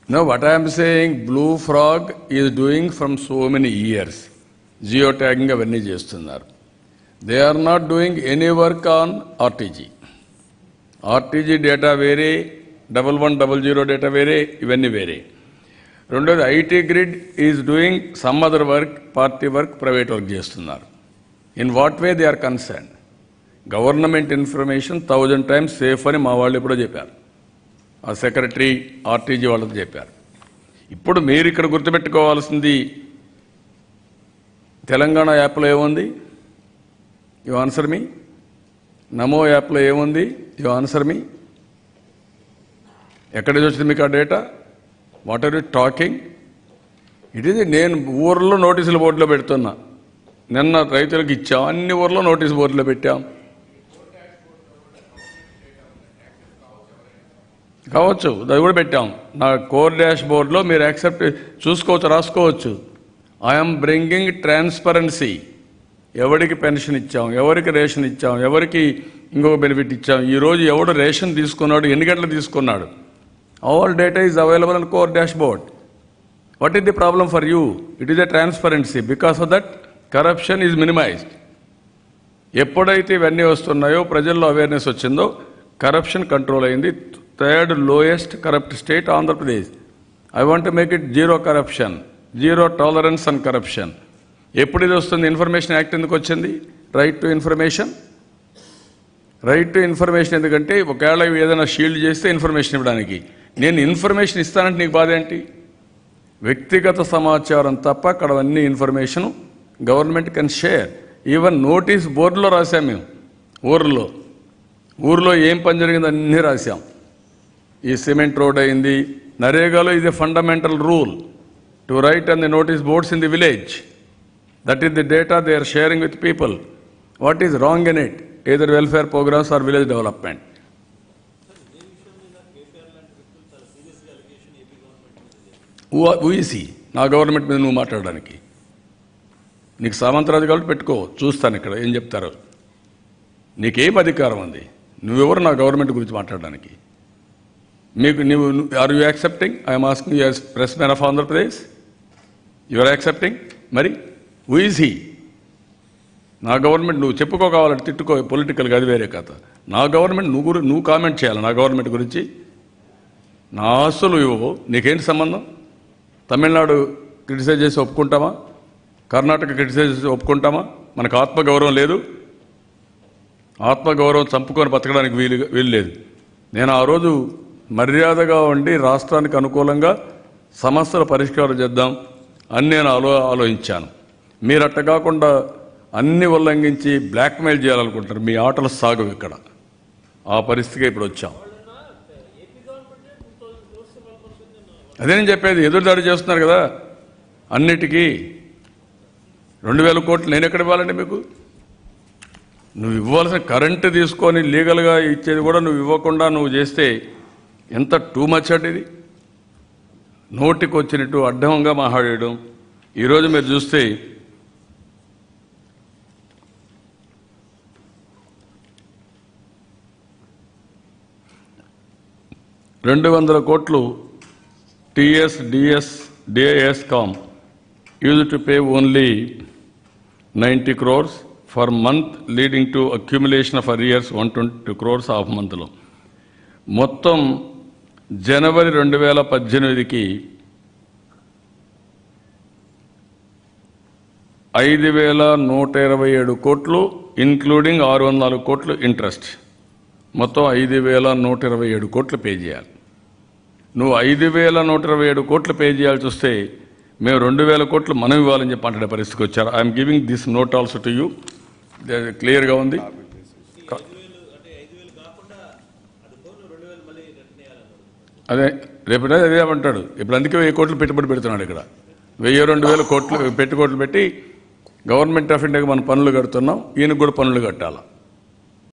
No, what I am saying, Blue Frog is doing from so many years. Geotagging అవన్నీ చేస్తున్నారు. They are not doing any work on RTG. RTG data వేరే, 1100 data వేరే, ఇవన్నీ వేరే. రెండోది IT grid is doing some other work, party work, private work చేస్తున్నారు. In what way they are concerned? Government information 1000 times safe అని మా వాళ్ళు ఎప్పుడో చెప్పారు. ఆ సెక్రటరీ ఆర్టీజీ వాళ్ళతో చెప్పారు. ఇప్పుడు మీరు ఇక్కడ గుర్తుపెట్టుకోవాల్సింది తెలంగాణ యాప్లో ఏముంది? You answer me. నమో యాప్లో ఏముంది? You answer me. ఎక్కడి నుంచి వచ్చింది మీకు ఆ data? What are you talking? It is నేను ఊర్లో నోటీసుల బోర్డులో పెడుతున్నా. నిన్న రైతులకు ఇచ్చాం, అన్ని ఊర్లో నోటీసు బోర్డులో పెట్టాం. కావచ్చు, అది కూడా పెట్టాం. నా కోర్ డాష్ బోర్డులో మీరు యాక్సెప్ట్ చూసుకోవచ్చు, రాసుకోవచ్చు. I'm bringing transparency. ఎవరికి పెన్షన్ ఇచ్చాం, ఎవరికి రేషన్ ఇచ్చాం, ఎవరికి ఇంకొక బెనిఫిట్ ఇచ్చాం, ఈరోజు ఎవడు రేషన్ తీసుకున్నాడు, ఎన్ని గంటలు తీసుకున్నాడు, all data is available on core dash board. What is the problem for you? It is a transparency. Because of that corruption is minimised. ఎప్పుడైతే ఇవన్నీ వస్తున్నాయో, ప్రజల్లో అవేర్నెస్ వచ్చిందో, కరప్షన్ కంట్రోల్ అయింది. Third lowest corrupt state, Andhra Pradesh. I want to make it zero corruption, zero tolerance on corruption. ఎప్పుడు ఇది వస్తుంది? Information act ఎందుకు వచ్చింది? Right to information. Right to information ఎందుకంటే ఒకవేళ ఏదైనా షీల్డ్ చేస్తే ఇన్ఫర్మేషన్ ఇవ్వడానికి. నేను ఇన్ఫర్మేషన్ ఇస్తానంటే నీకు బాధ ఏంటి? వ్యక్తిగత సమాచారం తప్ప అక్కడ అన్ని information government can share. Even notice బోర్డులో రాసాం మేము. ఊర్లో ఏం పని జరిగిందో అన్నీ రాసాం. ఈ సిమెంట్ రోడ్ అయింది. నరేగాలో ఇది fundamental rule to write on the notice boards in the village. That is the data they are sharing with people. What is wrong in it? Either welfare programs or village development. ఊసి నా government మీద నువ్వు మాట్లాడడానికి నీకు సామంతరాజు కాబట్టి పెట్టుకో, చూస్తాను ఇక్కడ ఏం చెప్తారో. నీకేం అధికారం ఉంది? నువ్వెవరు నా గవర్నమెంట్ గురించి మాట్లాడడానికి? మీకు నువ్వు are you accepting? I'm asking you as press man of Andhra Pradesh. You are accepting? మరి హూ ఈజ్ హీ? నా గవర్నమెంట్ నువ్వు చెప్పుకోవాలంటే తిట్టుకో, పొలిటికల్గా అది వేరే కథ. నా గవర్నమెంట్ నువ్వు కామెంట్ చేయాలి నా గవర్నమెంట్ గురించి. నా ఆస్తులు ఇవ్వవు, నీకేంటి సంబంధం? తమిళనాడు క్రిటిసైజ్ చేసి ఒప్పుకుంటామా? కర్ణాటక క్రిటిసైజ్ చేసి ఒప్పుకుంటామా? మనకు ఆత్మగౌరవం లేదు. ఆత్మగౌరవం చంపుకొని బతకడానికి వీలు లేదు. నేను ఆ రోజు మర్యాదగా ఉండి రాష్ట్రానికి అనుకూలంగా సమస్యల పరిష్కారం చేద్దాం అని నేను ఆలోచించాను. మీరు అట్ట కాకుండా అన్ని ఉల్లంఘించి బ్లాక్మెయిల్ చేయాలనుకుంటారు. మీ ఆటలు సాగవు ఇక్కడ. ఆ పరిస్థితికి ఇప్పుడు వచ్చాం. అదే నేను చెప్పేది. ఎదురుదాడి చేస్తున్నారు కదా అన్నిటికీ. 2000 కోట్లు నేను ఎక్కడ ఇవ్వాలండి మీకు? నువ్వు ఇవ్వాల్సిన కరెంటు తీసుకొని లీగల్గా ఇచ్చేది కూడా నువ్వు ఇవ్వకుండా నువ్వు చేస్తే ఎంత టూ మచ్ అంటే ఇది. నోటికి వచ్చినట్టు అడ్డంగా మాట్లాడడం. ఈరోజు మీరు చూస్తే 200 కోట్లు TS, DS, DISCOM used to pay only 90 crores for month, leading to accumulation of arrears 122 crores of month లో. మొత్తం జనవరి 2018కి 5,127 కోట్లు ఇంక్లూడింగ్ 604 కోట్లు ఇంట్రెస్ట్. మొత్తం 5,127 కోట్లు పే చేయాలి. నువ్వు 5,127 కోట్లు పే చేయాల్సి వస్తే మేము 2,000 కోట్లు మనం ఇవ్వాలని చెప్పి అంటే పరిస్థితికి వచ్చారు. I'm giving this note also to you. క్లియర్గా ఉంది. అదే రేపు అదే ఏమంటాడు ఇప్పుడు. అందుకే 1000 కోట్లు పెట్టుబడి పెడుతున్నాడు ఇక్కడ. 1,000-2,000 కోట్లు పెట్టుకోట్లు పెట్టి గవర్నమెంట్ ఆఫ్ ఇండియాకి మనం పనులు కడుతున్నాం. ఈయనకు కూడా పనులు కట్టాలి.